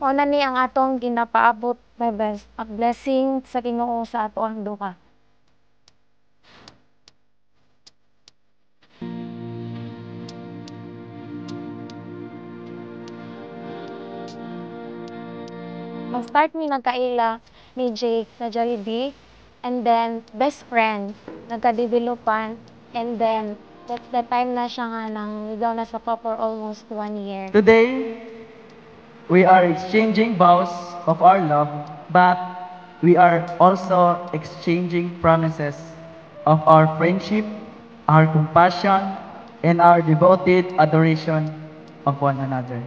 Mao na ni ang atong ginapaabot, my best. Ang blessing sa Ginoo sa ato ang duha. Mag-start mi nagkaila ni Jake na Jollibee, and then best friend, nagka-developan, and then that's the time na siya nga nang ligaw na sa for almost 1 year. Today, we are exchanging vows of our love, but we are also exchanging promises of our friendship, our compassion, and our devoted adoration of one another.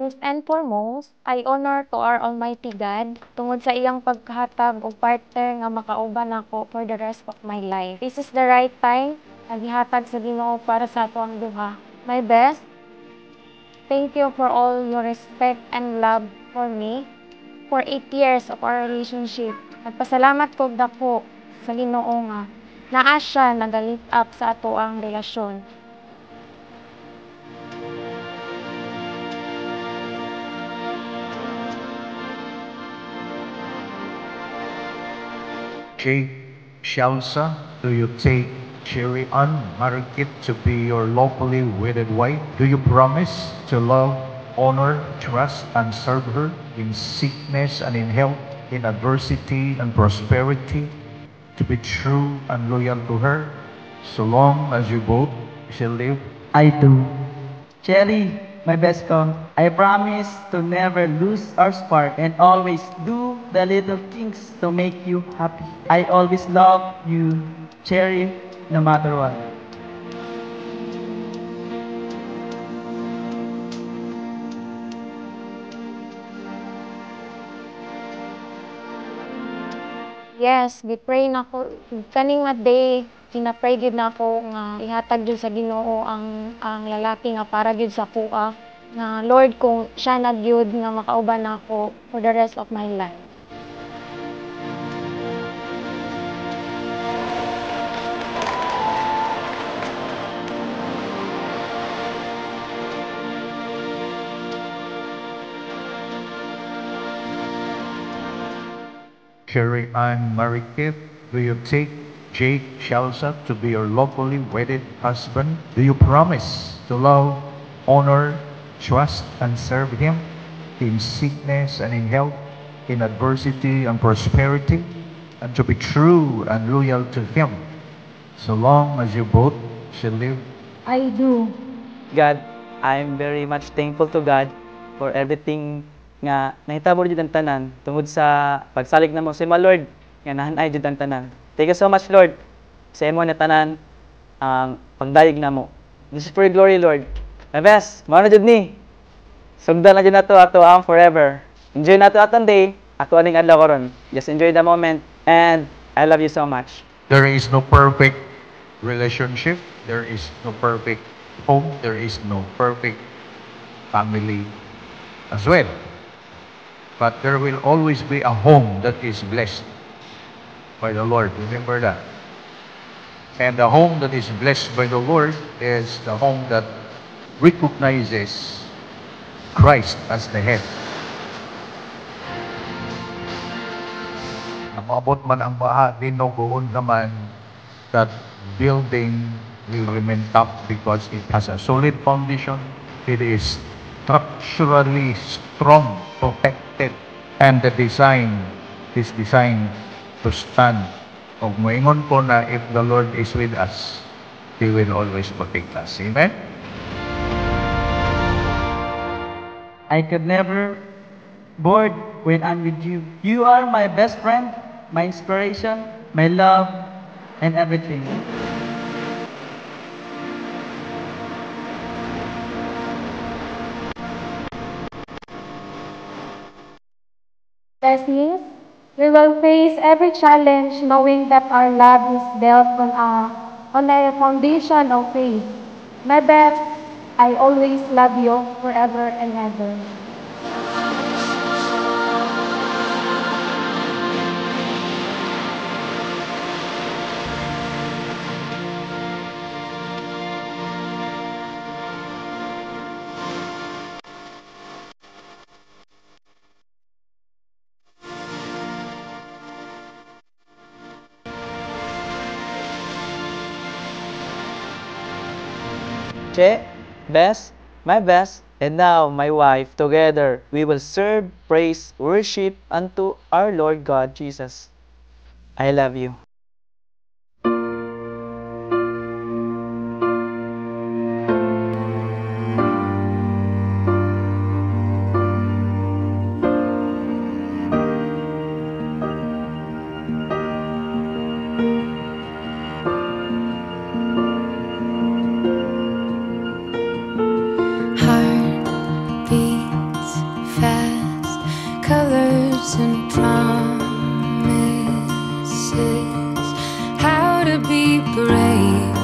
First and foremost, I honor to our Almighty God tungod sa iyang pagkahatag og partner nga makauban ako for the rest of my life. This is the right time na gihatag sa Ginoo para sa ato ang duha. My best, thank you for all your respect and love for me for 8 years of our relationship. Nagpasalamat ko dako sa Ginoo nga naa siya nagalit up sa ato ang relasyon. Jake Shalsa, do you take Cherry Ann Marikit to be your lawfully wedded wife? Do you promise to love, honor, trust, and serve her in sickness and in health, in adversity and prosperity, to be true and loyal to her, so long as you both shall live? I do. Cherry, my best ko, I promise to never lose our spark and always do the little things to make you happy. I always love you, Cherry, no matter what. Yes, gipray na ko kaning nga day, pinapray gyud na ako nga ihatag gyud sa Ginoo ang lalaki nga para gyud sa kuha. Nga Lord, kung siya na gyud nga makauban nako for the rest of my life. Cherry Ann Marikit, do you take Jake Shalsa to be your lawfully wedded husband? Do you promise to love, honor, trust, and serve him in sickness and in health, in adversity and prosperity, and to be true and loyal to him, so long as you both shall live? I do. God, I'm very much thankful to God for everything nga nahitabo jud ang tanan tungod sa pagsalig namo sa imo, Lord, nga nahanay jud ang tanan. Thank you so much, Lord, sa imo na tanan ang pagdayeg namo. This is for your glory, Lord. My best, mao na jud ni. Sugdan na jud nato ato ang forever. Enjoy nato atong day, ato aning adlaw karon. Just enjoy the moment, and I love you so much. There is no perfect relationship. There is no perfect home. There is no perfect family as well. But there will always be a home that is blessed by the Lord. Remember that. And the home that is blessed by the Lord is the home that recognizes Christ as the head. Maabot man ang baha, dinugoon naman that building will remain tough because it has a solid foundation. It is structurally strong, protected, and the design is designed to stand. O moingon po na if the Lord is with us, He will always protect us. Amen? I could never bored when I'm with you. You are my best friend, my inspiration, my love, and everything. Blessings, we will face every challenge knowing that our love is built on a foundation of faith. My best, I always love you forever and ever. Che, Bess, my best, and now my wife, together we will serve, praise, worship unto our Lord God Jesus. I love you. Heart beats fast, colors and promises. How to be brave?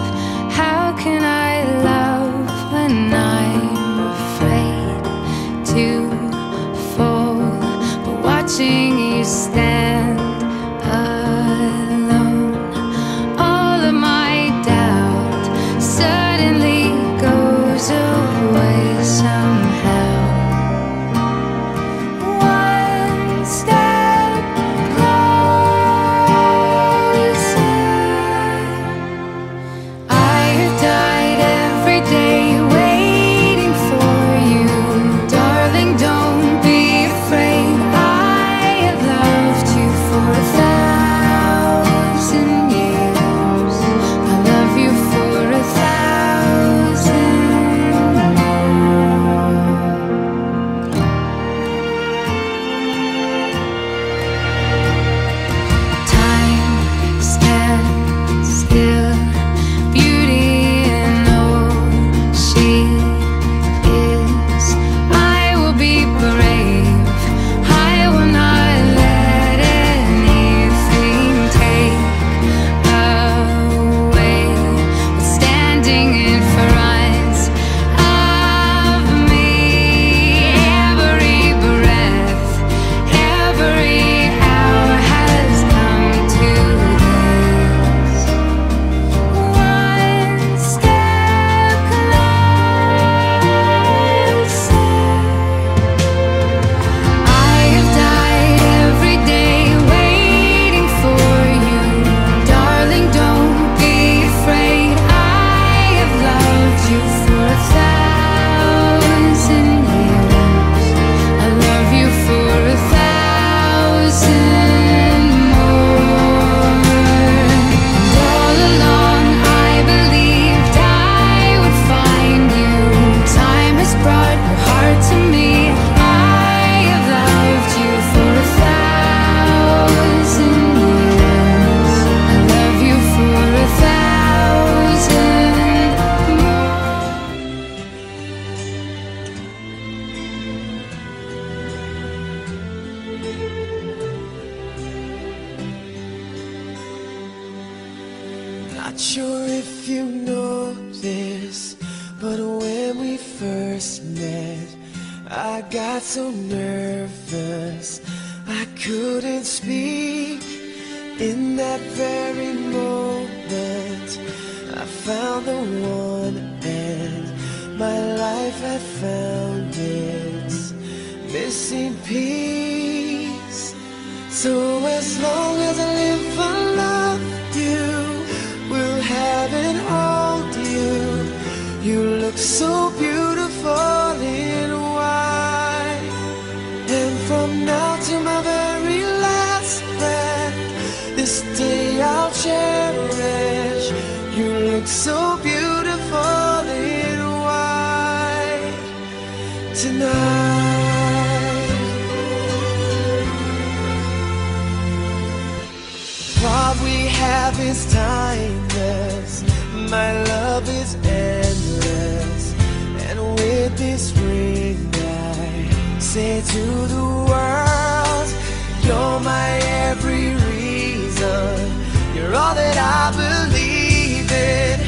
How can I love when I'm afraid to fall? But watching you stand alone, all of my doubt suddenly goes away somehow. One step closer. I have died every day waiting for you. Darling, don't be afraid. I have loved you for 1,000 years. I love you for 1,000 more. Time stands still. Beauty and all she is. I will be brave. I will not let anything take away what's standing in front of me. Every breath, every hour has come to this. One step closer. I have died every day waiting for you. Darling, don't be afraid. I have loved you for 1,000 years. I love you for 1,000 more. And all along I believed I would find you. Time has brought your heart to me. I have loved you for 1,000 years. I love you for 1,000 more. Not sure if you know this, but when we first met, I got so nervous I couldn't speak. In that very moment, I found the one, and my life had found its missing piece. So as long as I live, I love you, will have and hold you. You look so beautiful in white, and from now to my very last breath, this day I'll cherish. You look so beautiful in white tonight. What we have is timeless, my love is endless, and with this ring I say to the world, you're my every reason, you're all that I believe in.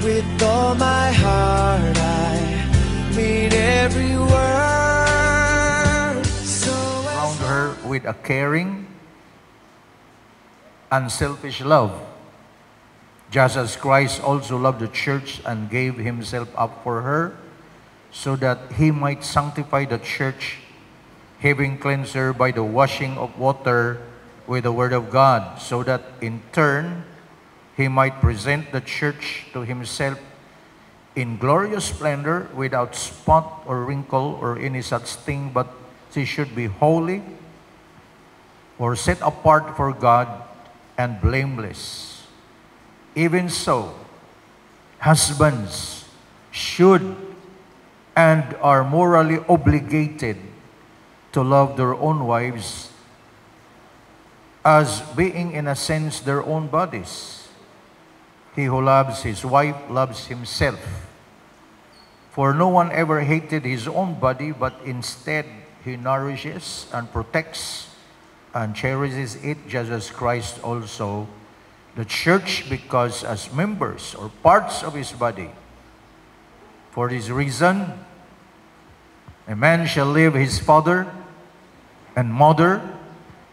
With all my heart I mean every word. So Found her with a caring, unselfish love, just as Christ also loved the church and gave himself up for her, so that he might sanctify the church, having cleansed her by the washing of water with the word of God, so that in turn he might present the church to himself in glorious splendor, without spot or wrinkle or any such thing, but she should be holy or set apart for God and blameless. Even so, husbands should and are morally obligated to love their own wives as being, in a sense, their own bodies. He who loves his wife loves himself. For no one ever hated his own body, but instead he nourishes and protects and cherishes it, just as Christ also the church, because as members or parts of his body. For this reason, a man shall leave his father and mother,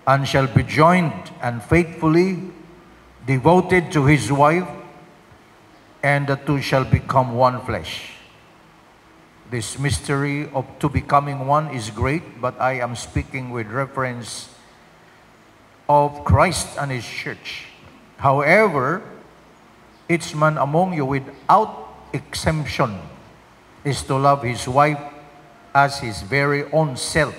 and shall be joined and faithfully devoted to his wife, and the two shall become one flesh. This mystery of two becoming one is great, but I am speaking with reference of Christ and his church. However, each man among you without exemption is to love his wife as his very own self,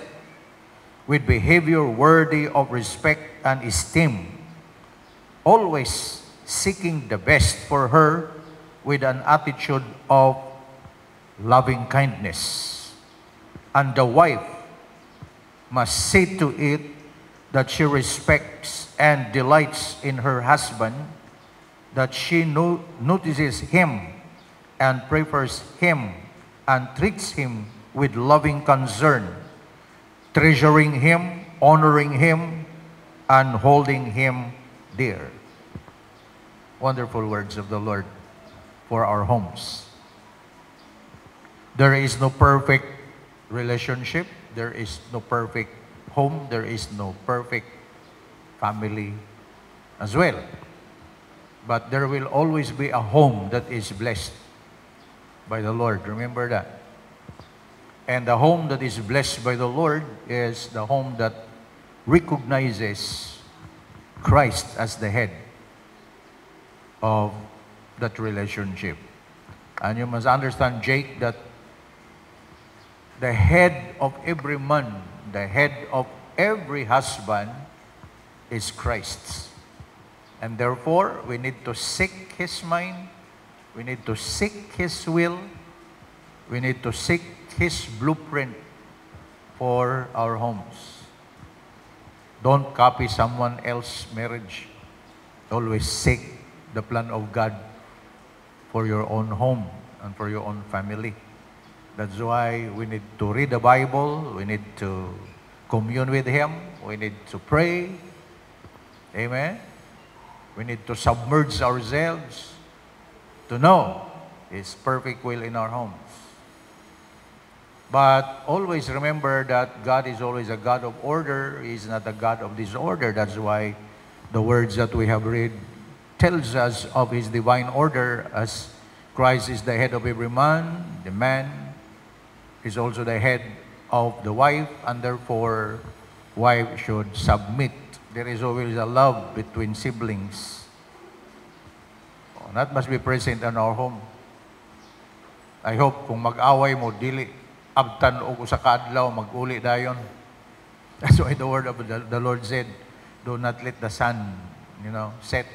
with behavior worthy of respect and esteem, always seeking the best for her with an attitude of loving kindness. And the wife must see to it that she respects and delights in her husband, that she notices him and prefers him and treats him with loving concern, treasuring him, honoring him, and holding him dear. Wonderful words of the Lord for our homes. There is no perfect relationship. There is no perfect home. There is no perfect family as well. But there will always be a home that is blessed by the Lord. Remember that. And the home that is blessed by the Lord is the home that recognizes Christ as the head of that relationship. And you must understand, Jake, that the head of every man, the head of every husband is Christ. And therefore, we need to seek his mind, we need to seek his will, we need to seek his blueprint for our homes. Don't copy someone else's marriage. Always seek the plan of God for your own home and for your own family. That's why we need to read the Bible, we need to commune with him, we need to pray. Amen? We need to submerge ourselves to know his perfect will in our homes. But always remember that God is always a God of order. He is not a God of disorder. That's why the words that we have read tells us of his divine order, as Christ is the head of every man, the man is also the head of the wife, and therefore wife should submit. There is always a love between siblings. That must be present in our home. I hope kung mag-away mo, dili abtan o sa kadlaw, mag-uli dayon. That's why the word of the Lord said, do not let the sun, set.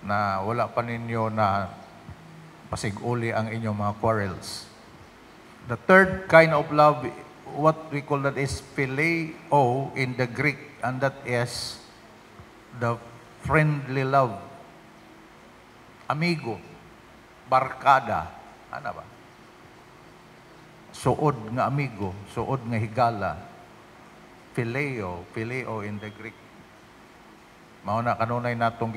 Na wala pa ninyo na pasig-uli ang inyong mga quarrels. The third kind of love, what we call that is phileo in the Greek, and that is the friendly love. Amigo, barkada, ano ba? Suod nga amigo, suod nga higala. Phileo in the Greek. Mauna kanunay natong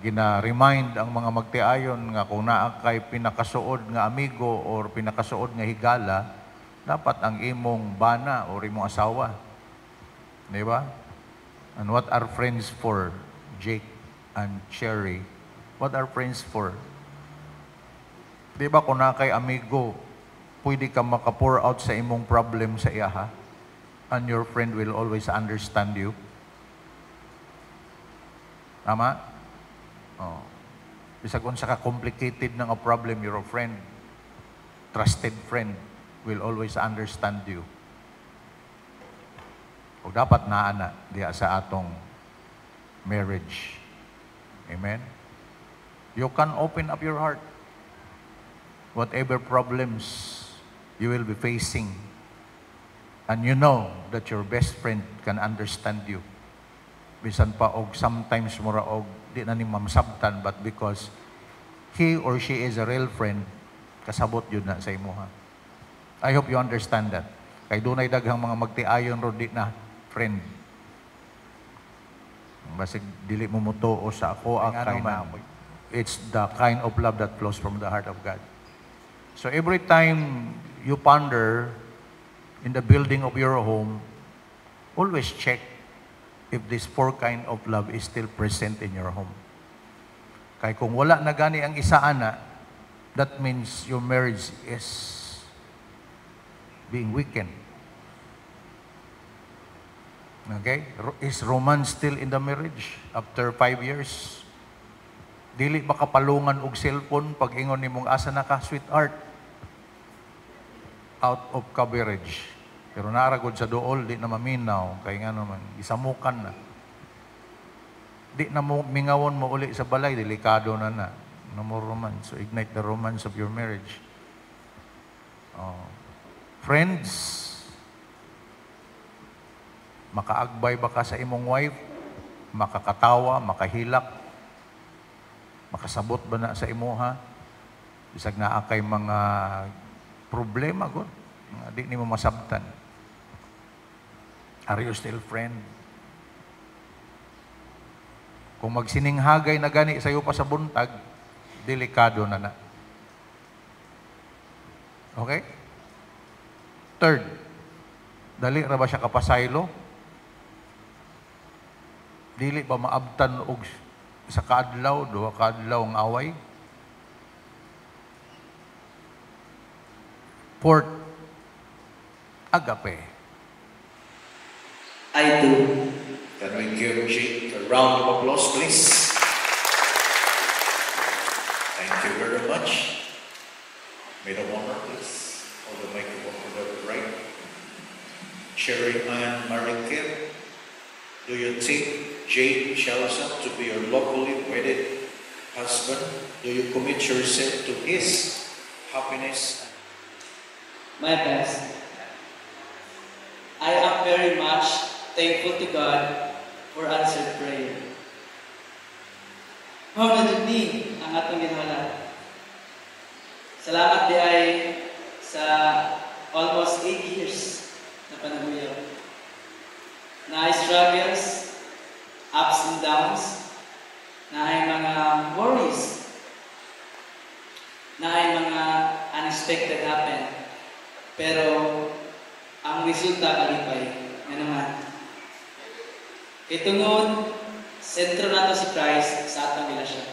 gina-remind ang mga magtiayon nga kung naa kay pinakasuod nga amigo or pinakasuod nga higala, dapat ang imong bana or imong asawa. Di ba? And what are friends for, Jake and Cherry? What are friends for? Di ba kung naa kay amigo, pwede ka maka-pour out sa imong problem sa iya, ha? And your friend will always understand you. Tama? Oh. Bisag unsa ka complicated ng a problem, your friend, trusted friend, will always understand you. O dapat naana diya sa atong marriage. Amen? You can open up your heart. Whatever problems you will be facing, and you know that your best friend can understand you. Bisan pa og sometimes mura og di na ni mamsabtan, but because he or she is a real friend, kasabot yun na sa imuha. I hope you understand that. Kay dunay daghang mga magtiayon ro di na friend. Basig dili mo mutuo sa ako ang kind of, it's the kind of love that flows from the heart of God. So every time you ponder in the building of your home, always check if this four kind of love is still present in your home. Kaya kung wala na gani ang isa ana, that means your marriage is being weakened. Okay? Is romance still in the marriage after 5 years? Dili ba kapalungan og cellphone pag ingon nimong asa na ka, sweetheart? Out of coverage. Pero naragod sa dool, di na maminaw. Kaya nga naman, isamukan na. Di na mo, mingawon mo uli sa balay, delikado na na. No more romance. So ignite the romance of your marriage. Friends, makaagbay ba ka sa imong wife? Makakatawa, makahilak? Makasabot ba na sa imuha? Bisag na kay mga problema gud, di nimo masabtan. Are you still friend? Kung magsininghagay na gani sa iyo pa sa buntag, delikado na na. Okay? Third, dali ra ba siya kapasaylo? Dili ba maabtan og sa kaadlaw, duha kaadlaw ang away? Fourth, agape. I do. Can we give Jake a round of applause, please? Thank you very much. May the honor, please. Hold the microphone to the right. Sherry Ann Mariquet, do you take Jake Shelson to be your lawfully wedded husband? Do you commit yourself to his happiness? My best. I am very much thankful to God for answered prayer. Maunadod ni ang atong ginhala. Salamat di ay sa almost 8 years na panaguyaw. Na ay struggles, ups and downs, na ay mga worries, na ay mga unexpected happen. Pero ang resulta kalipay nga naman. Itungod, sentro nato si Christ sa atong relasyon.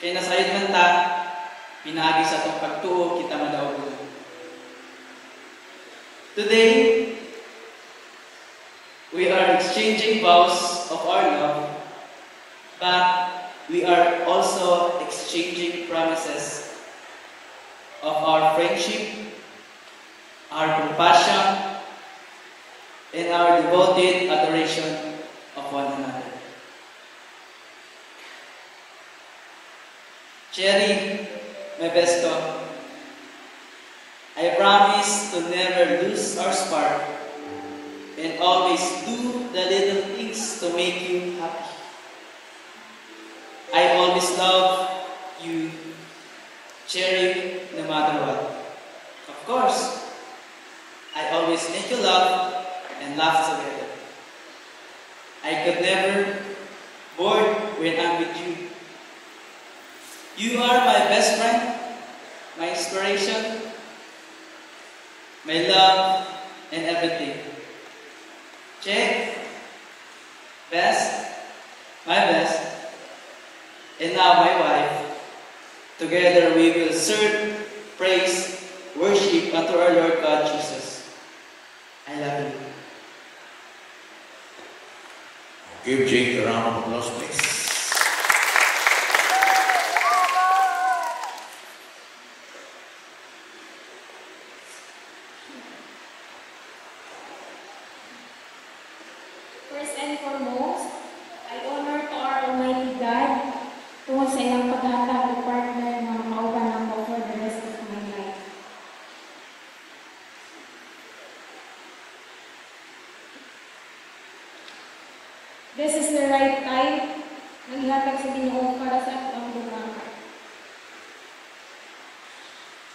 Kaya nasayod man ta, pinaagi sa atong pagtuo, kita madaog. Today, we are exchanging vows of our love, but we are also exchanging promises of our friendship, our compassion, and our devoted adoration of one another. Cherry, my besto, I promise to never lose our spark and always do the little things to make you happy. I always love you, Cherry, no matter what. Of course, I always make you laugh and laugh together. I could never bored when I'm with you. You are my best friend, my inspiration, my love, and everything. Check, best, my best, and now my wife. Together we will serve, praise, worship unto our Lord God Jesus. I love you. Give Jake a round of applause, please.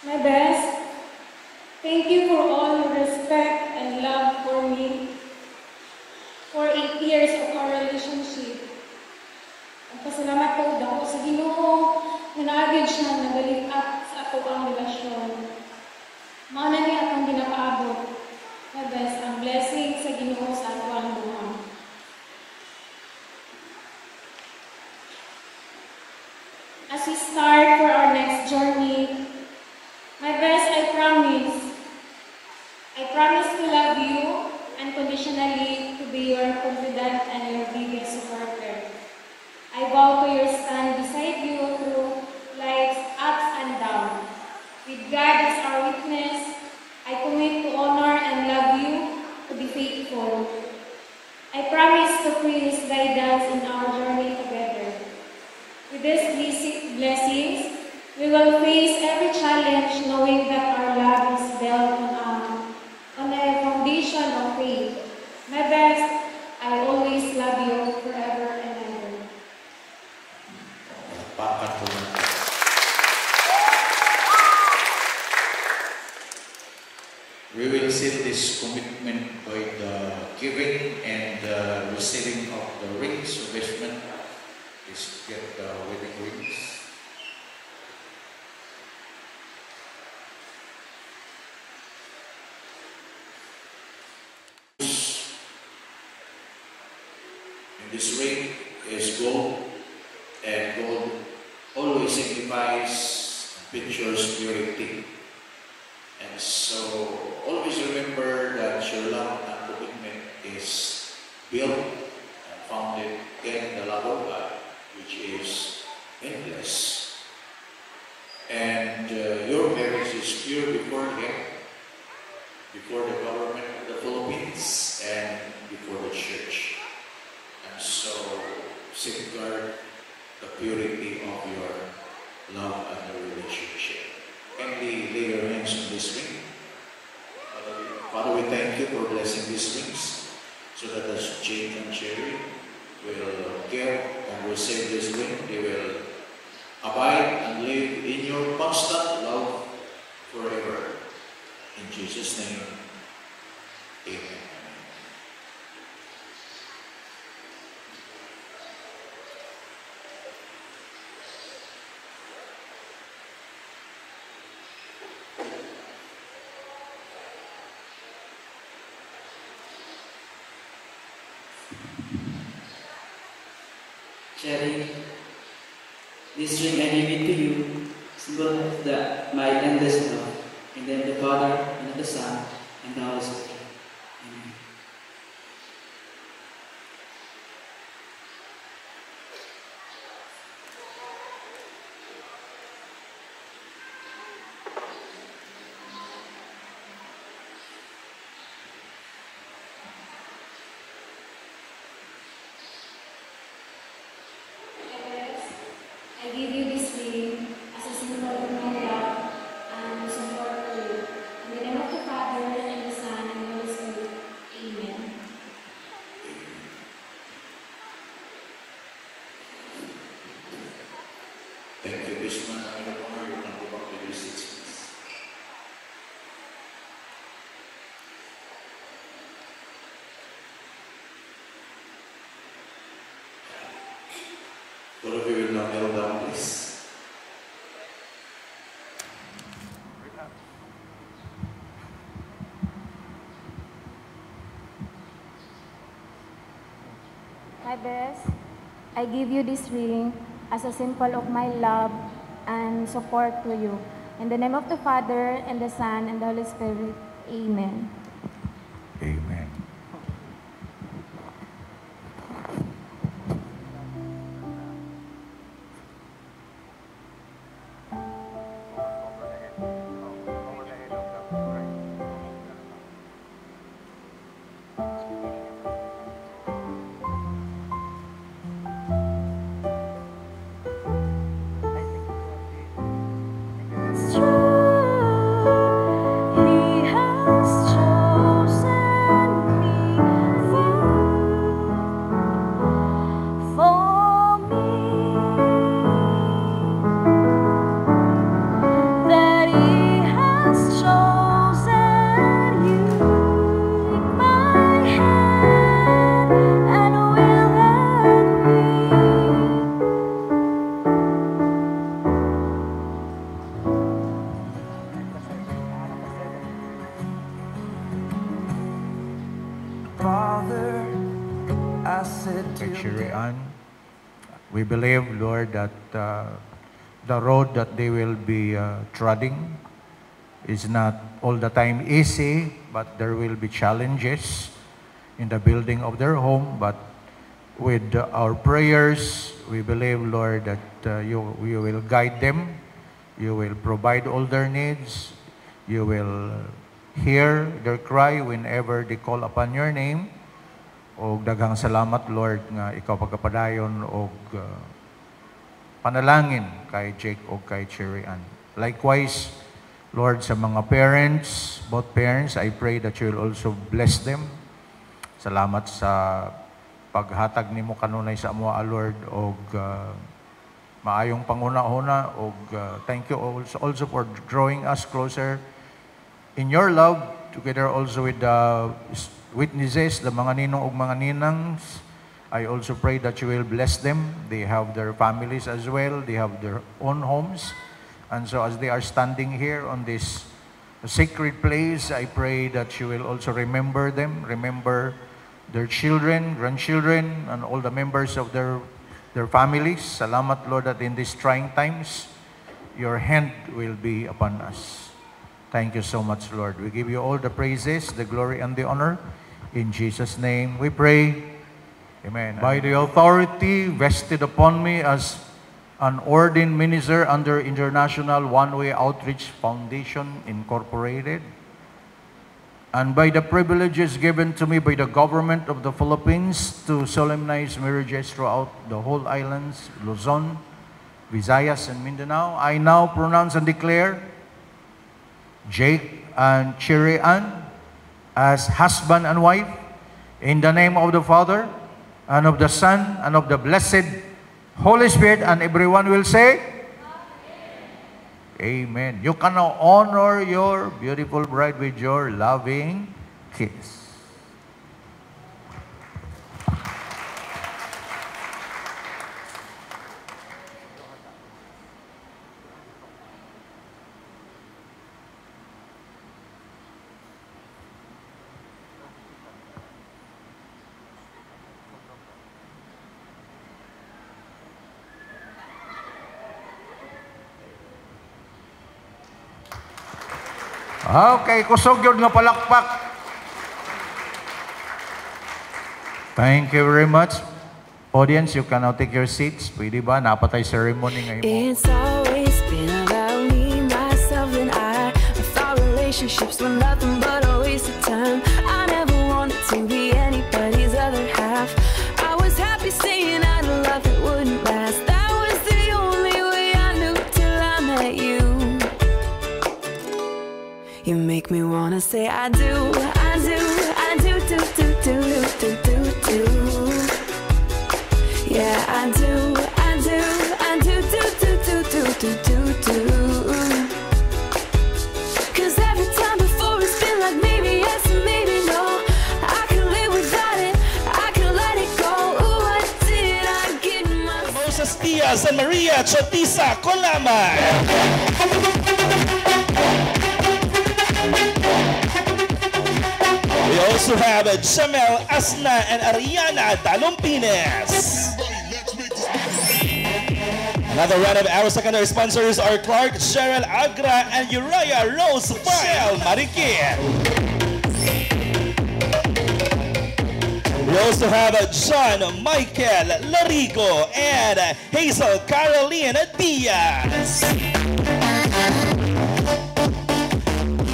My best, thank you for all your respect and love for me for 8 years of our relationship. Pasalamat ko ako sa Ginoo nga naagid siya nagalit-up sa ato ang relasyon. Mauna niya akong ginapaabot. My best, ang blessing sa Ginoo sa ato ang buhay. As we start for our next journey, my best, I promise to love you unconditionally, to be your confidant and your biggest supporter. I vow to your stand beside you through life's ups and downs. With God as our witness, I commit to honor and love you, to be faithful. I promise to pray His guidance in our journey together. With these blessings, we will face every challenge knowing that our love is built on a foundation of faith. My best, I always love you forever and ever. Palakpakan po natin. We will seal this commitment by the giving and the receiving of the rings of engagement. Please get the wedding rings. And this ring is gold, and gold always signifies and pictures purity. And so always remember that your love and commitment is built and founded in the love of God, which is endless. And your marriage is pure before Him, before the government of the Philippines, and before the church. And so safeguard the purity of your love and your relationship. Kindly lay your hands on this ring. Father, we thank you for blessing these rings, so that as Jane and Cherry will give and receive this ring, they will abide and live in your constant love forever. In Jesus' name, amen. Cherry, this ring I give it to you, symbol of my endless love, and then the Father, and the Son, and the Holy Spirit. Amen. I give you this ring as a symbol of my love and support for you. In the name of the Father, and the Son, and the Holy Spirit. Amen. Thank you, Bishop. I'm going to honor you and go back to your seats, please. All of you will now kneel down, please. My best, I give you this ring as a symbol of my love and support to you. In the name of the Father, and the Son, and the Holy Spirit. Amen. Amen. He has Ann. We believe, Lord, that the road that they will be treading is not all the time easy, but there will be challenges in the building of their home. But with our prayers, we believe, Lord, that you will guide them. You will provide all their needs. You will hear their cry whenever they call upon your name. O daghang salamat, Lord, nga ikaw pagkapadayon o panalangin kay Jake o kay Cherry Ann. Likewise, Lord, sa mga parents, both parents, I pray that you will also bless them. Salamat sa paghatag nimo kanunay sa amoa, Lord, og maayong panguna-una, og thank you also for drawing us closer in your love, together also with the witnesses, the mga ninong ug mga ninangs. I also pray that you will bless them. They have their families as well. They have their own homes. And so as they are standing here on this sacred place, I pray that you will also remember them, remember their children, grandchildren, and all the members of their families. Salamat, Lord, that in these trying times, your hand will be upon us. Thank you so much, Lord. We give you all the praises, the glory, and the honor. In Jesus' name we pray. Amen. By the authority vested upon me as an ordained minister under International One-Way Outreach Foundation, Incorporated, and by the privileges given to me by the government of the Philippines to solemnize marriages throughout the whole islands, Luzon, Visayas, and Mindanao, I now pronounce and declare Jake and Cherry Ann as husband and wife, in the name of the Father, and of the Son, and of the blessed Holy Spirit, and everyone will say, Amen. You can now honor your beautiful bride with your loving kiss. Okay, kusog yun nga palakpak. Thank you very much. Audience, you can now take your seats. Pwede ba? Napatay ceremony ngayon. It's always been about me, myself, and I thought relationships were nothing but a waste of time. I never wanted to be anybody's other half. I was happy staying out of love that wouldn't last. That was the only way I knew till I met you. You make me wanna say I do, I do, I do, do, do, do, do, do, do. Yeah, I do, I do, I do, do, do, do, do, do, do, do. 'Cause every time before it's been like maybe yes and maybe no. I can live without it, I can let it go. Ooh, what did I get myself? Moses Diaz and Maria Chotisa Colaman. We also have Jamel Asna and Ariana Dalumpines. Another round of our secondary sponsors are Clark, Cheryl Agra, and Uriah Rose File Marikit. We also have John Michael Larigo and Hazel Caroline Diaz.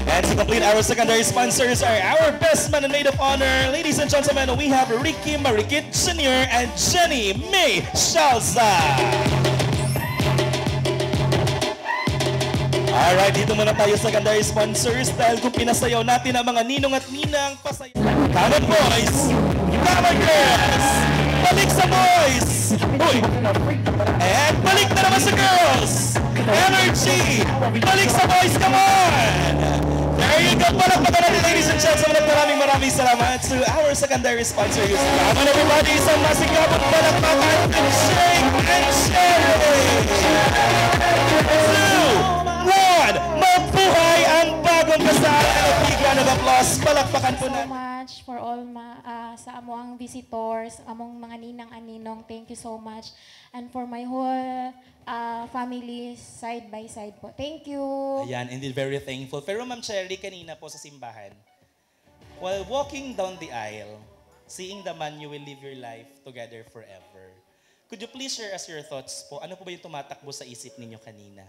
And to complete our secondary sponsors are our best man and maid of honor. Ladies and gentlemen, we have Ricky Marikit Jr. and Jenny May Shalza. Alright, dito muna tayo sa secondary sponsors dahil kung pinasayaw natin ang mga ninong at ninang pasaya. Come on, boys! Come on, girls! Balik sa boys! Uy! And balik na naman sa girls! Energy! Balik sa boys, come on! There you go! Palakpakan natin, ladies and gentlemen, at maraming salamat to our secondary sponsors. Come on, everybody! Isang masigabot palakpakan to Shake and Shake! 2, 1! Mabuhay ang bagong kasal! And a big round of applause! Palakpakan po na! Much for all sa amuang among visitors, among mga ninang and ninong, thank you so much. And for my whole family, side by side po. Thank you. Ayan, indeed very thankful. Pero Ma'am Cherry, kanina po sa simbahan, while walking down the aisle, seeing the man you will live your life together forever, could you please share us your thoughts po? Ano po ba yung tumatakbo sa isip ninyo kanina?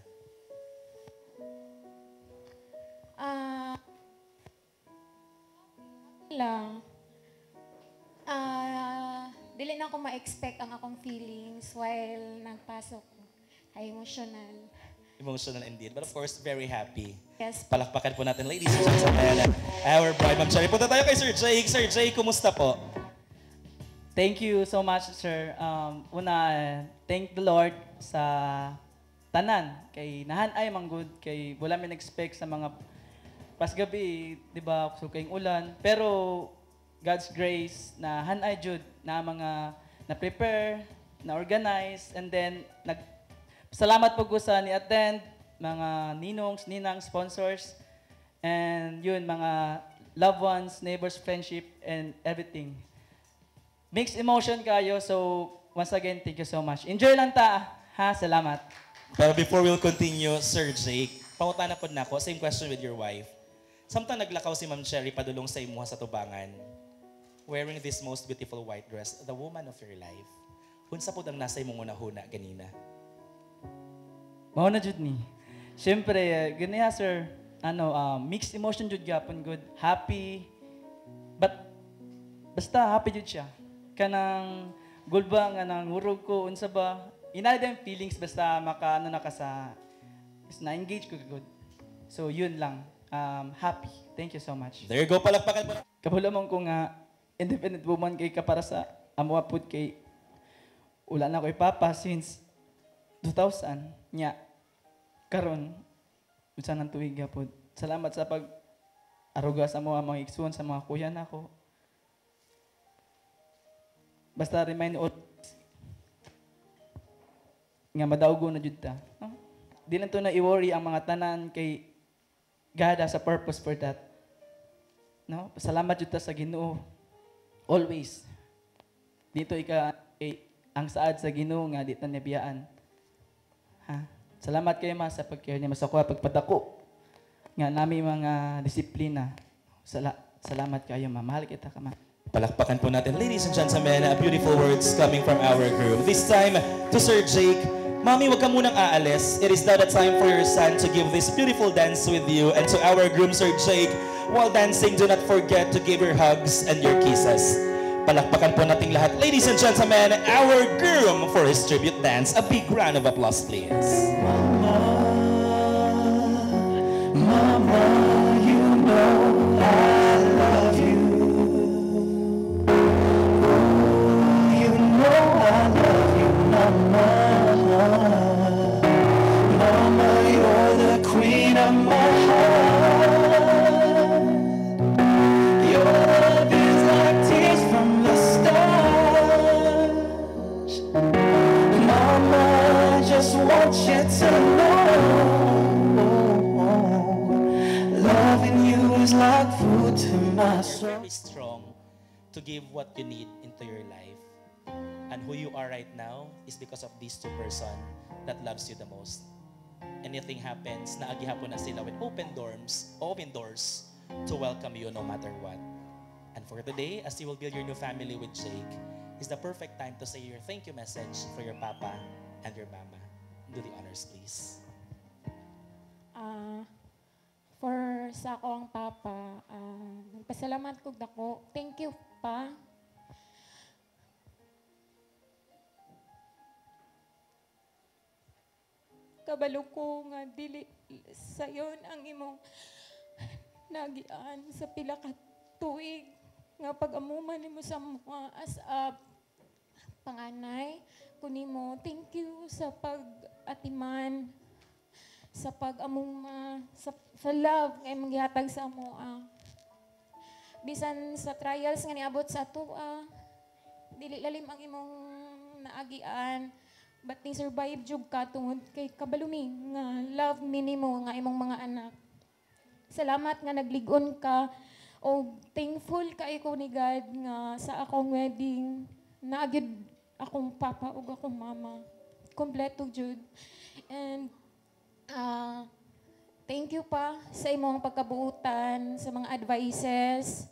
Lang. Dili na ako ma-expect ang akong feelings while nagpasok. Ay, emotional. Emotional indeed. But of course, very happy. Yes. Palakpakan po natin, ladies and gentlemen, our bride, Ma'am Cherry. Punta tayo kay Sir Jake. Sir Jake, kumusta po? Thank you so much, sir. Thank the Lord sa tanan. Kay nahan ay manggod. Kay wala may expect sa mga pas gabi, di ba, so kayong ulan. Pero God's grace na hanay jud na mga na-prepare, na-organize, and then salamat po ko sa ni-attend, mga ninongs, ninang, sponsors, and yun, mga loved ones, neighbors, friendship, and everything. Mixed emotion kayo, so once again, thank you so much. Enjoy lang ta, ha? Salamat. Pero before we'll continue, Sir Jake, pangutana po na ako, same question with your wife. Samtang naglakaw si Ma'am Cherry padulong sa imuha sa tubangan, wearing this most beautiful white dress, the woman of your life, unsa po ang nasa imong una-huna ganina? Mao na jud ni. Siyempre, ganiya sir, mixed emotion jud gyapon good, happy, but basta happy jud siya. Kanang gulba nga nang urog ko unsa ba? Inadam feelings basta makaano na ka sa na-engage ko good. So yun lang. Happy. Thank you so much. There you go, palakpakan po. Kabulamang ko nga independent woman kay ka para sa amo pud kay wala na ko ipapa since 2000 nya karon unsa nang tuig gyapon. Salamat sa pag aruga sa mga igsoon sa mga kuya nako. Basta remind all nga madawgo na jud ta. No? Di lang to na i-worry ang mga tanan kay God has a purpose for that. No? Salamat jud ta sa Ginoo. Always. Dito ang saad sa Ginoo nga di ta nabiyaan. Ha? Salamat kayo ma sa pag-care niya sa kuha pagpadako. Nga nami mga disiplina. Salamat kayo ma. Mahal kita ka ma. Palakpakan po natin, ladies and gentlemen, beautiful words coming from our groom. This time to Sir Jake. Mami, wag ka munang aalis. It is now the time for your son to give this beautiful dance with you. And to our groom, Sir Jake, while dancing, do not forget to give your hugs and your kisses. Palakpakan po nating lahat. Ladies and gentlemen, our groom for his tribute dance. A big round of applause, please. Mama, you know I love you. Oh, you know I love you, Mama. Mama, you're the queen of my heart. Your love is like tears from the stars. Mama, I just want you to know, loving you is like food to my soul. Very strong to give what you need into your life. And who you are right now is because of these two person that loves you the most. Anything happens, naagihapon na sila with open doors to welcome you no matter what. And for today, as you will build your new family with Jake, is the perfect time to say your thank you message for your papa and your mama. Do the honors, please. For sa akong papa, nagpasalamat ko dako. Thank you pa. Kabalo ko nga dili sayon ang imong nagian sa pila ka tuig nga pag-amuman nimo sa mga as a panganay kunimo. Thank you sa pag-atiman, sa pag-amuma, sa love nga imong gihatag sa amo. Bisan sa trials nga niabot sa ato, dili lalim ang imong naagian. But ni survive jud ka tungod kay kabalumi nga love minimo nga imong mga anak. Salamat nga nagligon ka O thankful kay ko ni God nga sa akong wedding, naagid akong papa ug akong mama. Kompleto jud. And thank you pa sa imong pagkabuutan, sa mga advices,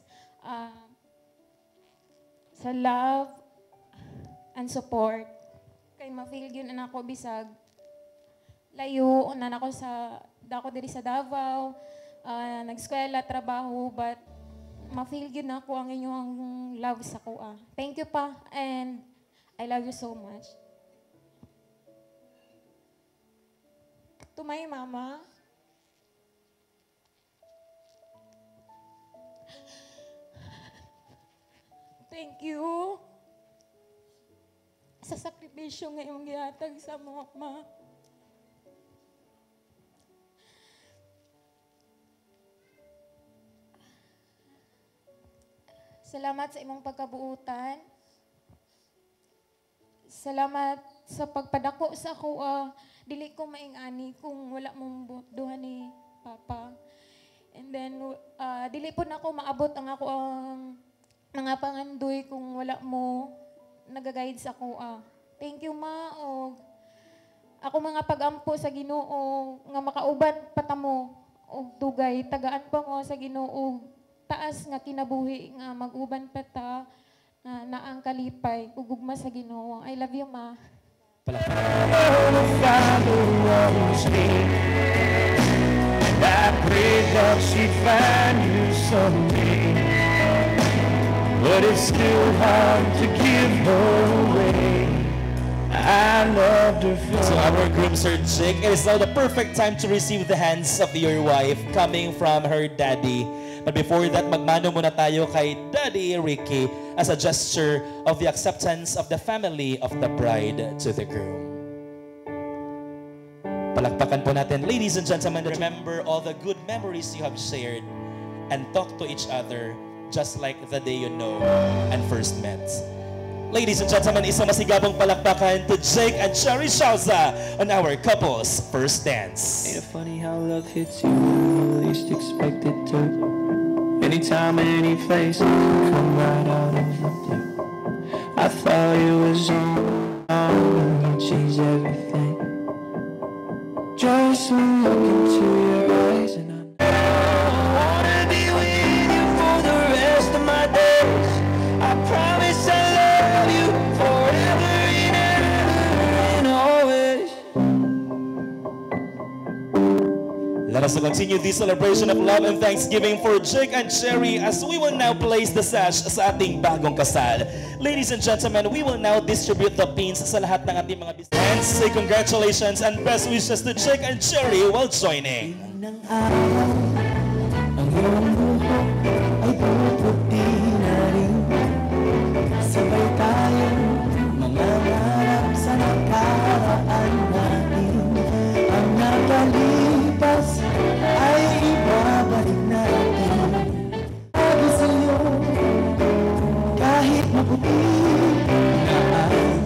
sa love and support. Kay ma-feel yun na ako bisag layo na ako sa dako diri sa Davao, nag-eskwela, trabaho, but ma-feel yun ako ang inyong love sa kuha. Thank you pa, and I love you so much. To my mama, thank you sa sakripisyo nga iyong gihatag sa mga ma. Salamat sa imong pagkabuutan. Salamat sa pagpadako sa ako. Dili ko maingani kung wala mong duha ni Papa. And then, dili po na ako maabot ang ako ang mga pangandoy kung wala mo nagaguide sa ako. Thank you, Ma. O, ako mga pagampo sa Ginoo nga makauban patamo o dugay. Tagaan pa mo sa Ginoo. Taas nga kinabuhi nga mag-uban pa ta na ang kalipay ugugma sa Ginoo. I love you, Ma. I prayed that she'd find you someday, but it's still hard to give her away. I loved her for So our groom, Sir Jake, it is now the perfect time to receive the hands of your wife coming from her daddy. But before that, magmano muna tayo kay Daddy Ricky as a gesture of the acceptance of the family of the bride to the groom. Palakpakan po natin, ladies and gentlemen, remember all the good memories you have shared and talk to each other just like the day you know and first met. Ladies and gentlemen, isang masigabong palakpakan to Jake and Cherry Shauza on our couple's first dance. Ain't it funny how love hits you when you least expect it to? Anytime, any place, it can come right out of the blue. I thought it was on, you changed everything. Just one look into your eyes and I wanna be with you for the rest of my days. I promise I'll love you forever and ever and always. Let us continue this celebration of love and thanksgiving for Jake and Cherry as we will now place the sash sa ating bagong kasal. Ladies and gentlemen, we will now distribute the pins sa lahat ng ating mga business. And say congratulations and best wishes to Jake and Cherry while joining. Ng araw, ang iyong buhok ay puputi na rin. Sabay tayong mangarap sa nakaraan natin. Ang nakalipas ay ibabalik natin. Lagi sa'yo, kahit maputi na ang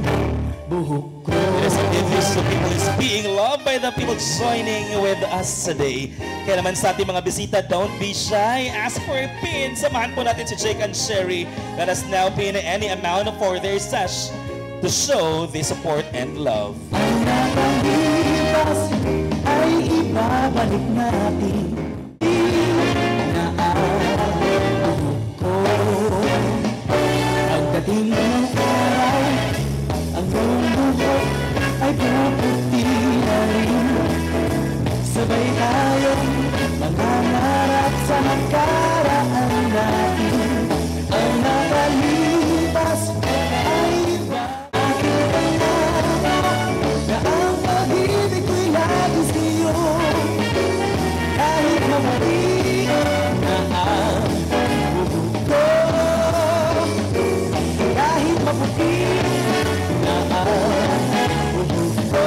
buhok ko. It is indeed this to people is being loved by the people joining with us today. Kaya naman sa ating mga bisita, don't be shy. Ask for a pin. Samahan po natin si Jake and Cherry. Let us now pin any amount for their sash to show the support and love. Ang nakalipas ay ibabalik natin. Na ang buhok ko. Ang dating ng araw, ang iyong buhok ay puputi na rin. Sabay tayong mangarap sa nakaraan natin. Ang nakalipas ay ibabalik natin. Na ang pag-ibig ko'y lagi sa'yo. Kahit mabuti na ang buhok ko. Kahit mabuti na ang buhok ko.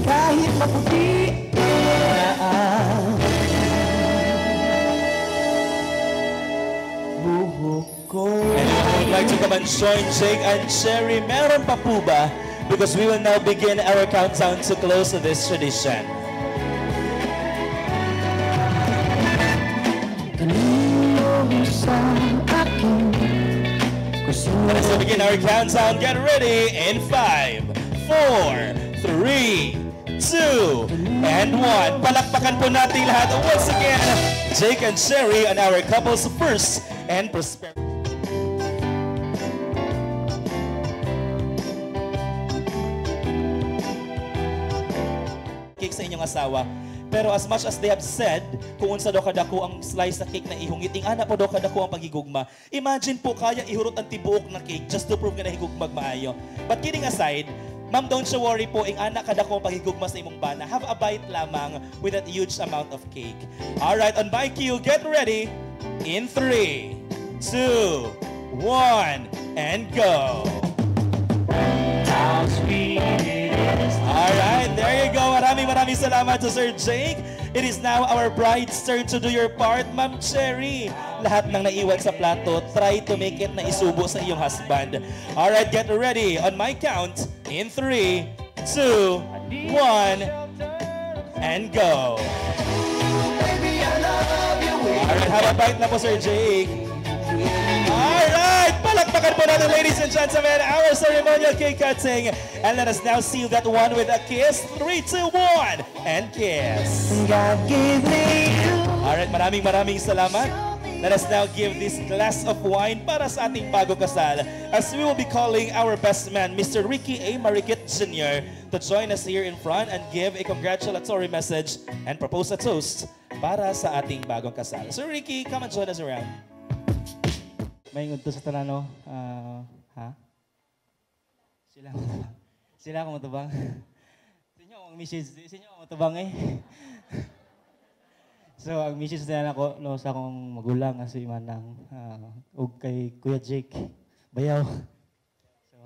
Kahit maputi na ang buhok ko. And I would like to come and join Jake and Cherry. Meron pa po ba? Because we will now begin our countdown to close this tradition. Let's begin our countdown. Get ready in 5, 4, 3, 2, and 1. Palakpakan po natin lahat. Once again, Jake and Sherry on our couples first and prosperity. Cake sa inyong asawa. Pero as much as they have said, kung unsa daw kadako ang slice na cake na ihungit, ana po daw kadako ang paghigugma. Imagine po, kaya ihurot ang tibuok na cake just to prove nga nahigugmag maayo. But kidding aside, ma'am, don't you worry po, ing anak kadako ang paghigugma sa imong bana. Have a bite lamang with that huge amount of cake. Alright, on my cue, get ready. In 3, 2, 1, and go. How sweet it is. Alright, there you go. Maraming salamat to Sir Jake. It is now our bride's turn to do your part, Ma'am Cherry. Lahat ng naiwan sa plato, try to make it na isubo sa iyong husband. Alright, get ready. On my count, in 3, 2, 1, and go. Alright, have a bite na po, Sir Jake. Alright, palakpakan po natin, ladies and gentlemen, our ceremonial cake cutting. And let us now seal that one with a kiss. 3, 2, 1, and kiss. God gave me you. Alright, maraming salamat. Let us now give this glass of wine para sa ating bago kasal, as we will be calling our best man, Mr. Ricky A. Marikit Jr., to join us here in front and give a congratulatory message and propose a toast para sa ating bagong kasal. So Ricky, come and join us around. May ngudto sa tanano, ha? Sila akong matubang. Sinyo ang message, sinyo ang matubang eh. So, ang message na ako, no, sa akong magulang, si Manang, ug kay Kuya Jake, bayaw. So,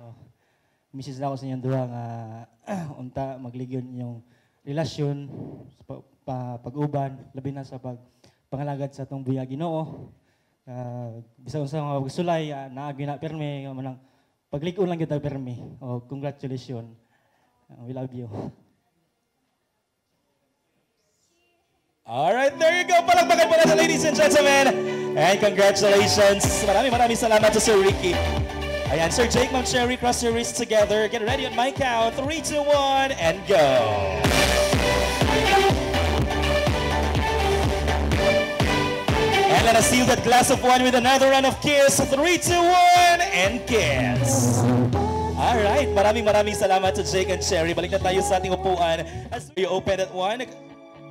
message na ako sa inyong duha nga, unta, magligyon yung relasyon, sa pag-uban, labi na sa pangalagad sa itong buya Ginoo. Bisag sa mga pagsulay, naagi na perme, manang pagliko lang kita perme. Oh, congratulations. We love you. Alright, there you go. Palakpakan po natin, ladies and gentlemen. And congratulations. Maraming salamat to Sir Ricky. Ayan, Sir Jake, Ma'am Cherry, cross your wrists together. Get ready on my count. 3, 2, 1, and go. And let us seal that glass of wine with another round of kiss. 3, 2, 1, and kiss. Alright, maraming salamat to Jake and Cherry. Balik na tayo sa ating upuan. As we open that one,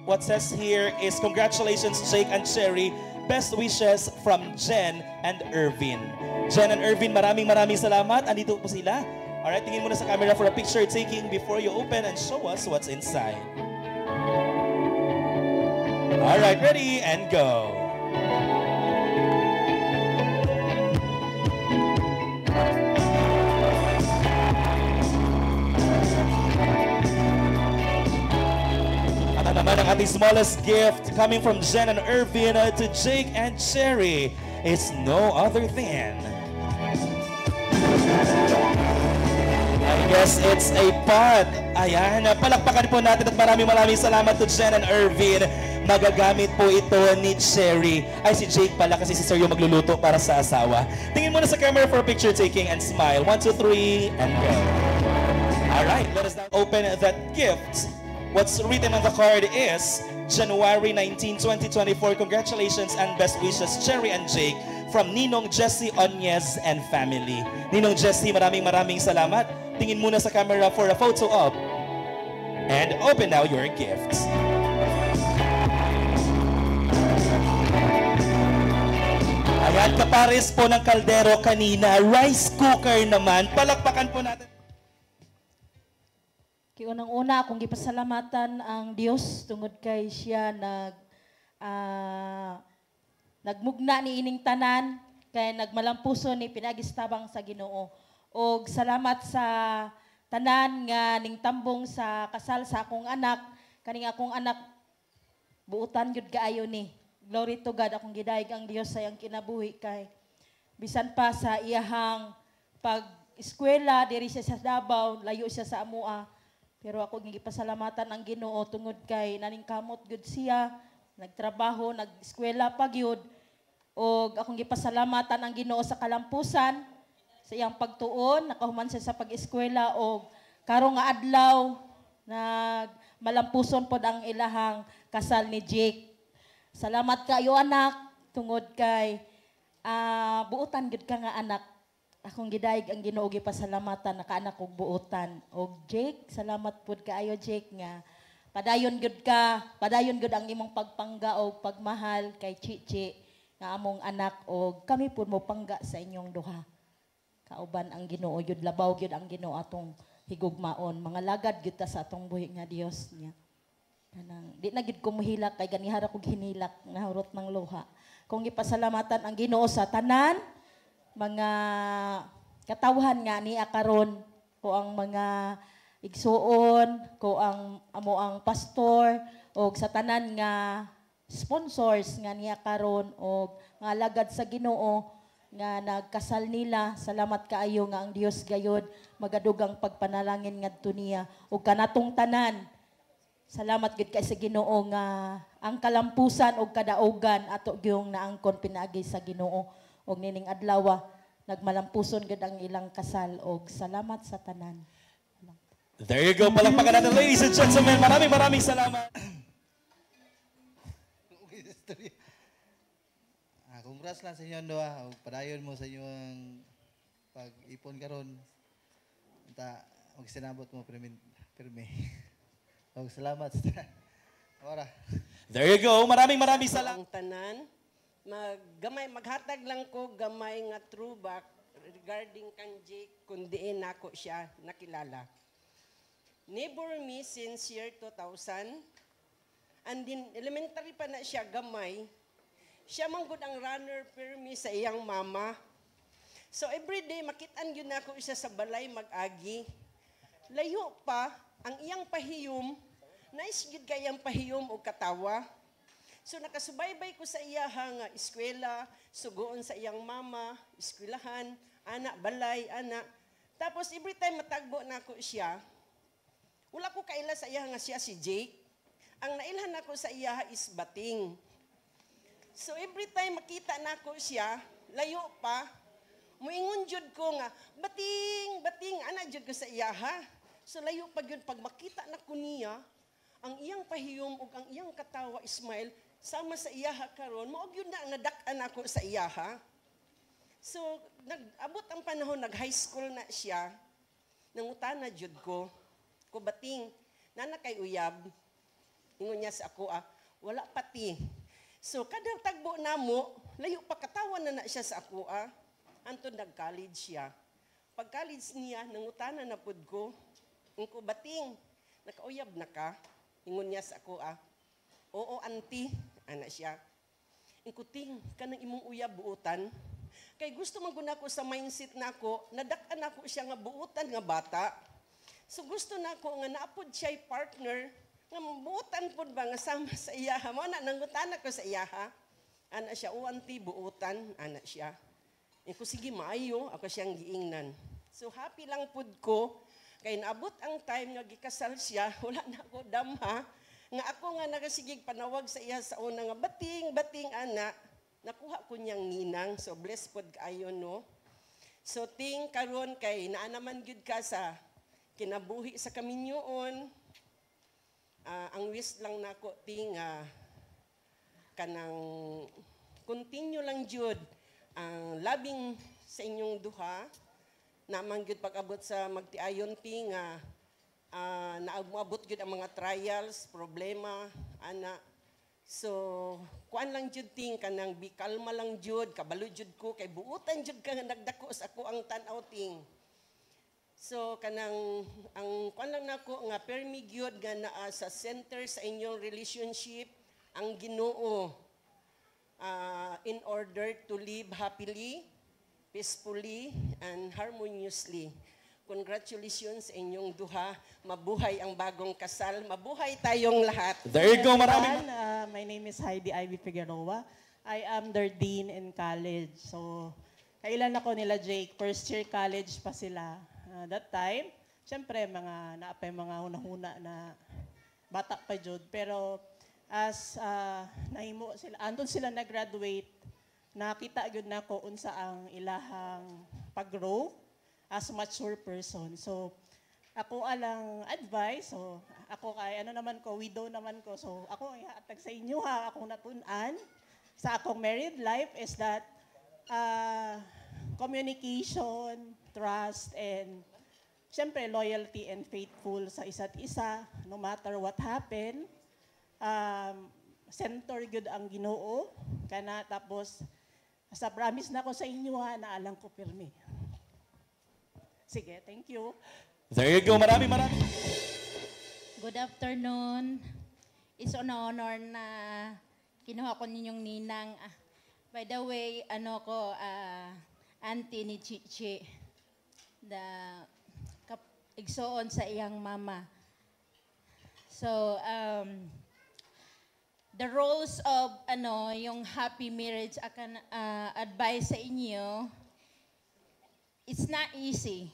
what says here is congratulations, Jake and Cherry. Best wishes from Jen and Irvin. Jen and Irvin, maraming salamat. Andito po sila. Alright, tingin muna sa camera for a picture taking before you open and show us what's inside. Alright, ready and go. At naman ang ating smallest gift coming from Jen and Irvin to Jake and Cherry is no other than, I guess it's a pot. Ayan, palakpakan po natin at maraming salamat to Jen and Irvin. Magagamit po ito ni Cherry. Ay, si Jake pala kasi si Sir yung magluluto para sa asawa. Tingin muna sa camera for picture taking and smile. 1, 2, 3, and go. Alright, let us now open that gift. What's written on the card is January 19, 2024. Congratulations and best wishes, Cherry and Jake, from Ninong Jesse Onyez and family. Ninong Jesse, maraming salamat. Tingin muna sa camera for a photo op. And open now your gifts. Ayan, kapares po ng kaldero kanina. Rice cooker naman. Palakpakan po natin. Unang-una, akong gipasalamatan ang Diyos tungod kay siya nagmugna ni ining tanan, kay nagmalampuso ni pinagistabang sa Ginoo. Og salamat sa tanan nga ning tambong sa kasal sa akong anak, kaning akong anak buutan gyud kaayo ni. Glory to God, akong gidayeg ang Dios sa iyang kinabuhi kay bisan pa sa iyahang pag-eskwela diri siya sa Davao, layo siya sa amua. Pero ako gipasalamatan ang Ginoo tungod kay naningkamot gud siya, nagtrabaho, nag-eskwela pa gyud. Og akong gipasalamatan ang Ginoo sa kalampusan sa iyang pagtuon, nakahuman siya sa pag-eskwela o karong nga adlaw malampuson pod ang ilahang kasal ni Jake. Salamat kayo anak tungod kay buutan gid ka nga anak. Akong gidayeg ang Ginoo gipasalamatan nakaanak kog buutan. Og Jake, salamat pod kaayo Jake nga padayon gud ang imong pagpangga o pagmahal kay Chichi nga among anak og kami pud mo pangga sa inyong duha. Kauban ang Ginoo gyud labaw gyud ang Ginoo atong higugmaon. Mga lagad gyud ta sa atong buhi nga Dios niya. Kanang di na gid ko mohilak kay ganihara kog hinilak nahurot ng luha. Kung ipasalamatan ang Ginoo sa tanan mga katawhan nga niya karon ko ang mga igsuon, ko ang amo ang pastor og sa tanan nga sponsors nga niya karon og mga lagad sa Ginoo nga nagkasal nila. Salamat kaayo nga ang Dios gayod magadugang pagpanalangin ngadto niya ug kanatong tanan. Salamat gid kay sa Ginoo nga ang kalampusan ug kadaugan ato gyung naangkon pinaagi sa Ginoo og nining adlaw nagmalampuson gid ang ilang kasal og salamat sa tanan. There you go, palakpakan natin ladies and gentlemen. Maraming salamat. Congrats lang sa inyo doa. Padayon mo sa inyong pag-ipon karon. Anta magsinabot mo pirmi. Og salamat sa ora. There you go. Maraming salamat. Ang tanan maghatag lang ko gamay nga throwback regarding kang Jake kun diin nako siya nakilala. Neighbor me since year 2000 and din elementary pa na siya gamay. Siya manggod ang runner permi sa iyang mama. So everyday makitaan gyud nako isa sa balay mag-agi. Layo pa ang iyang pahiyom. Nice gyud kay iyang pahiyom og katawa. So nakasubaybay ko sa iya nga eskwela, sugoon sa iyang mama, eskwelahan, anak balay, anak. Tapos every time matagbo nako siya, wala ko kaila sa iya nga siya si Jake. Ang nailhan nako sa iya is Bating. So every time makita nako siya, layo pa, muingon jud ko nga, Bating, ana jud ko sa iya ha. So layo pa gyud pag makita nako niya, ang iyang pahiyom ug ang iyang katawa smile sama sa iya ha karon, mao gyud na nadak-an ako sa iya ha. So nag-abot ang panahon nag-high school na siya. Nangutana jud ko Bating, nana kay uyab. Ingon niya sa ako wala pati. So kada tagbo namo, layo pa katawan na siya sa ako Anton nag-college siya. Pag college niya, nangutana na pud ko. Ingko Bating, nakauyab na ka? Ingon niya sa ako oo auntie, ana siya. Ingko Ting, kanang imong uyab buutan. Kay gusto man gud nako sa mindset nako, nadak-an nako siya nga buutan nga bata. So gusto nako nga naapod siya partner nga buutan pod ba nga sama sa iya. Mo na nangutana ko sa iya ha. Ana siya auntie buutan, ana siya. Ingko sige maayo ako siyang giingnan. So happy lang pud ko kay naabot ang time nga gikasal siya, wala na ako damha nga ako nga nagasigig panawag sa iya sa una nga bating ana. Nakuha ko niyang ninang, so blessed pod kaayo no. So ting karon kay naa naman gyud ka sa kinabuhi sa kaminyoon. Ang wish lang nako ting kanang continue lang jud ang labing sa inyong duha. Naman gyud pag-abot sa magtiayon ting naabot gyud ang mga trials, problema, ana. So, kuan lang jud ting kanang bikalma lang jud, kabalo jud ko kay buutan jud ka nagdako sa ako ang tan-aw ting. So kanang ang kuan lang nako nga permi gyud nga naa sa center sa inyong relationship ang Ginoo in order to live happily, peacefully and harmoniously. Congratulations sa inyong duha. Mabuhay ang bagong kasal. Mabuhay tayong lahat. There you go. Maraming. My name is Heidi Ivy Figueroa. I am their dean in college. So, kailan ako nila Jake? First year college pa sila. That time, syempre, naapay mga hunahuna na bata pa jud. Pero, as nahimo sila, andun sila nag-graduate, nakita gyud nako unsa ang ilahang pag-grow as mature person. So, ako alang advice, so ako kay ano naman ko, widow naman ko. So, ako ihatag sa inyo ha, akong natun-an sa akong married life is that communication, trust, and syempre loyalty and faithful sa isa't isa, no matter what happen. Center good ang Ginoo, kana tapos sa promise na ko sa inyo ha, naalang ko pirmi. Sige, thank you. There you go. Maraming. Good afternoon. It's an honor na kinuha ko ninyong ninang. By the way, auntie ni Chichi. Igsoon sa iyang mama. So, the roles of yung happy marriage akan advice sa inyo, it's not easy.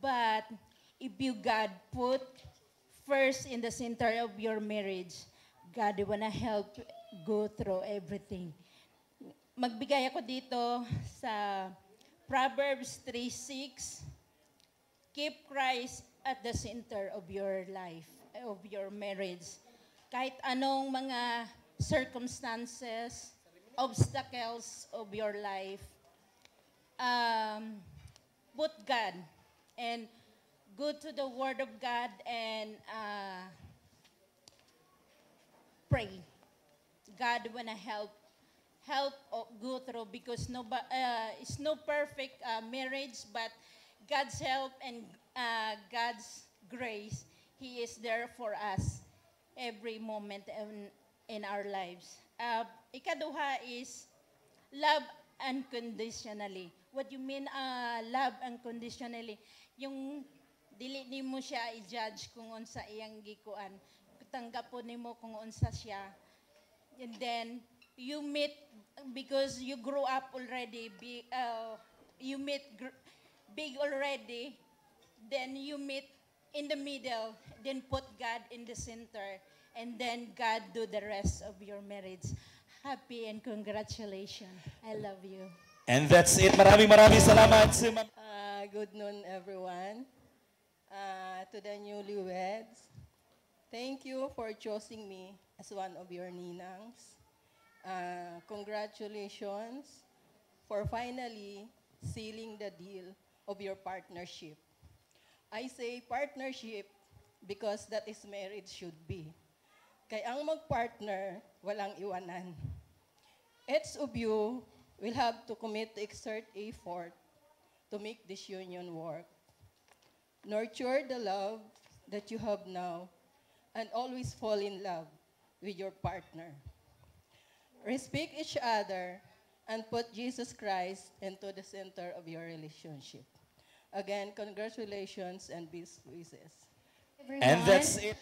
But if you God put first in the center of your marriage, God wanna help go through everything. Magbigay ako dito sa Proverbs 3:6. Keep Christ at the center of your life, of your marriage. Kahit anong mga circumstances, obstacles of your life, put God and go to the Word of God and pray. God wanna help go through because it's no perfect marriage, but God's help and God's grace, He is there for us every moment in our lives. Ikaduha is love unconditionally. What you mean love unconditionally? Yung dili nimo siya i-judge kung unsa iyang gikuan. Tanggapon nimo kung unsa siya. And then you meet because you grew up already. You meet big already. Then you meet in the middle. Then put God in the center. And then God do the rest of your marriage. Happy and congratulations. I love you. And that's it. Maraming salamat. Good noon, everyone. To the newlyweds, thank you for choosing me as one of your ninangs. Congratulations for finally sealing the deal of your partnership. I say partnership because that is marriage should be. Kay ang mag-partner, walang iwanan. Each of you will have to commit to exert effort to make this union work. Nurture the love that you have now and always fall in love with your partner. Respect each other and put Jesus Christ into the center of your relationship. Again, congratulations and best wishes. And that's it.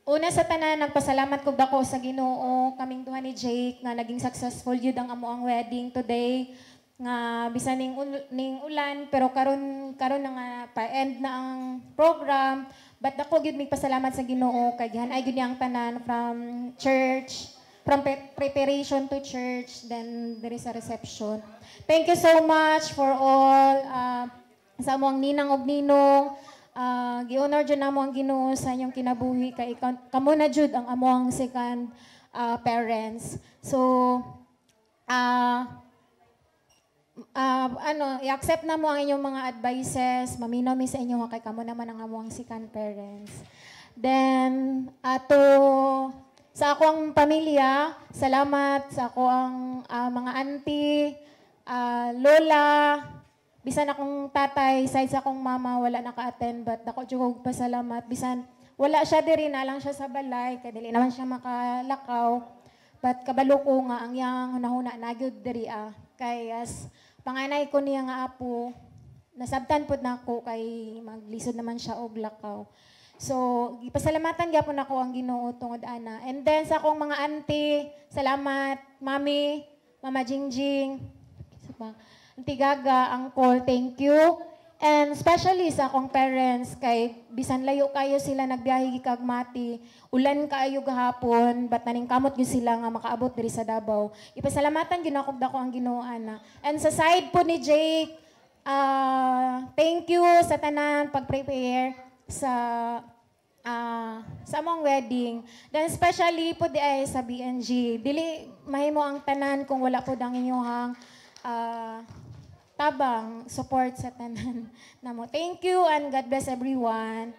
Una sa tanan, nagpasalamat ko dako sa Ginoo, kaming duha ni Jake, nga naging successful yun ang amo ang wedding today. Nga bisan ning ulan, pero karon na nga pa-end na ang program. But dako gyud mig pasalamat sa Ginoo kay gihanay gyud ang tanan from church, from preparation to church, then there is a reception. Thank you so much for all sa among ninang ug ninong. Gi-honor dyan namo ang Ginoo sa inyong kinabuhi kay kamo na jud ang among second parents. So i-accept na mo ang inyong mga advices, maminaw mi sa inyo kay kamo naman ang among second parents. Then sa akong pamilya, salamat sa akong mga auntie, lola, bisan akong tatay, side sa akong mama, wala naka-attend, but ako jugog pasalamat. Bisan, wala siya diri na lang siya sa balay, kaya dili naman siya makalakaw. But kabalo ko nga, ang yang hunahuna na gyud diri Kay as panganay ko niya nga apo, nasabtan pod na ako kay maglisod naman siya og lakaw. So, gipasalamatan gyapon ako ang Ginoo tungod ana. And then sa akong mga auntie, salamat, mami, mama Jingjing, Auntie Gaga, Uncle, thank you. And especially sa akong parents, kay bisan layo kayo sila nagbiyahe gikagmati, ulan kaayo gahapon, but naning kamot gyud sila nga makaabot diri sa Davao. Ipasalamatan gyud ako dako ang Ginoo ana. And sa side po ni Jake, thank you sa tanan pag-prepare sa among wedding. Then especially po di ay sa BNG. Dili mahimo ang tanan kung wala po dang inyong tabang support sa tanan namo. Thank you and God bless everyone.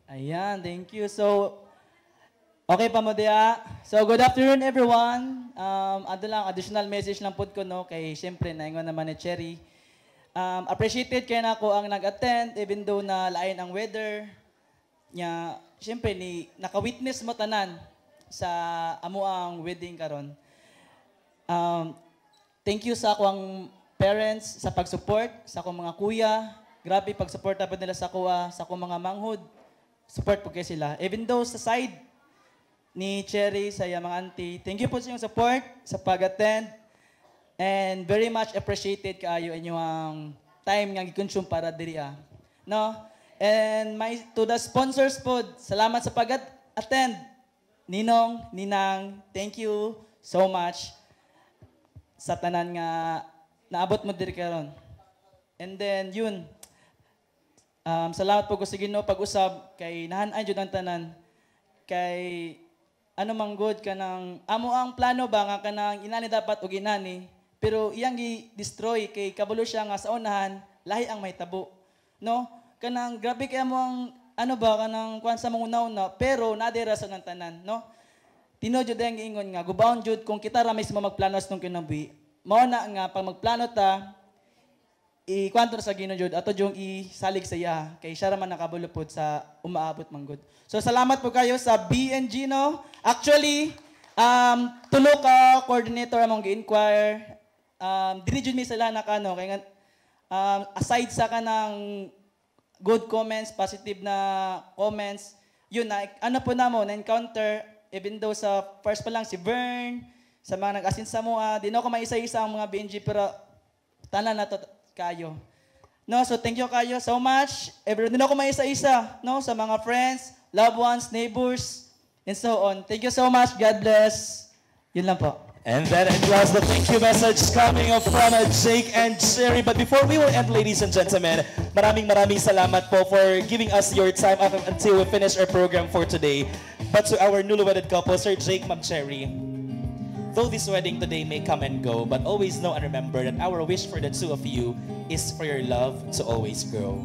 Ayan, thank you. So, okay pa mo diya. So, good afternoon everyone. Ado lang, additional message lang po ko, no? Kay siyempre, naingon naman ni Cherry. Appreciated kaya na ako ang nag-attend, even though na lain ang weather. Nya, siyempre, naka-witness mo tanan sa amo ang wedding karon. Thank you sa akong parents sa pag-support, sa akong mga kuya. Grabe pag-support dapat nila sa kuwa, sa akong mga manghod. Support po kayo sila. Even though sa side ni Cherry, sa mga auntie, thank you po sa inyong support, sa pag-attend. And very much appreciated kaayo inyong time nga gi-consume para diri no? And to the sponsors po, salamat sa pag-attend. Ninong, Ninang, thank you so much sa tanan nga naabot mo diri karon. And then yun, salamat po ko sa Ginoo pag-usab kay nahan-ay jud ang tanan kay ano man good kanang amo ang plano ba nga kanang inani dapat og inani pero iyang gi-destroy kay kabalo siya nga sa unahan lahi ang mahitabo, no? Kanang grabe kay amo ang ano ba kanang kuan sa mga una pero nadira sa nang tanan, no? Tino jud ang ingon nga gubaon jud kung kita ra mismo magplano sa tong kinabuhi. Mao na nga pag magplano ta i-kwanto sa Ginoo jud ato jung isalig sa iya kay siya ra man nakabulupod sa umaabot manggod. So salamat po kayo sa BNG, no? Actually, tulo ka coordinator among gi-inquire. Dili jud mi sila nakano kay aside sa kanang good comments, positive na comments, yun na ano po namo na encounter even though sa first pa lang si Vern, sa mga nag-asin sa mua, di na ako maisa-isa ang mga BNG pero tanan na to kayo. No, so thank you kayo so much. Everyone, di na ako maisa-isa, no, sa mga friends, loved ones, neighbors, and so on. Thank you so much. God bless. Yun lang po. And that was the thank you message coming up from Jake and Cherry. But before we will end, ladies and gentlemen, maraming salamat po for giving us your time up until we finish our program for today. But to our newly wedded couple, Sir Jake, Ma'am Cherry, though this wedding today may come and go, but always know and remember that our wish for the two of you is for your love to always grow.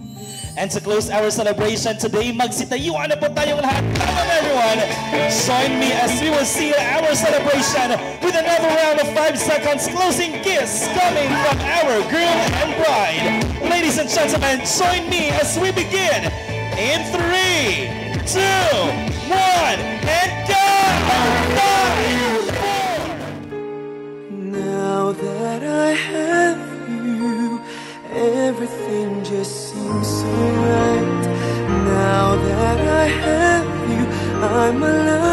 And to close our celebration today, magsitayuan na po tayong lahat. Come on, everyone. Join me as we will seal our celebration with another round of 5 seconds closing kiss coming from our groom and bride. Ladies and gentlemen, join me as we begin in 3, 2, 1, and go! 5, 4. Now that I have you, everything just seems so right. Now that I have you, I'm alive.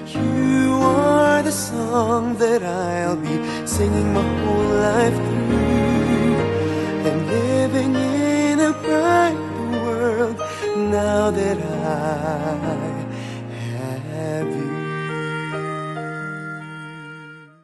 You are the song that I'll be singing my whole life through, and living in a bright world now that I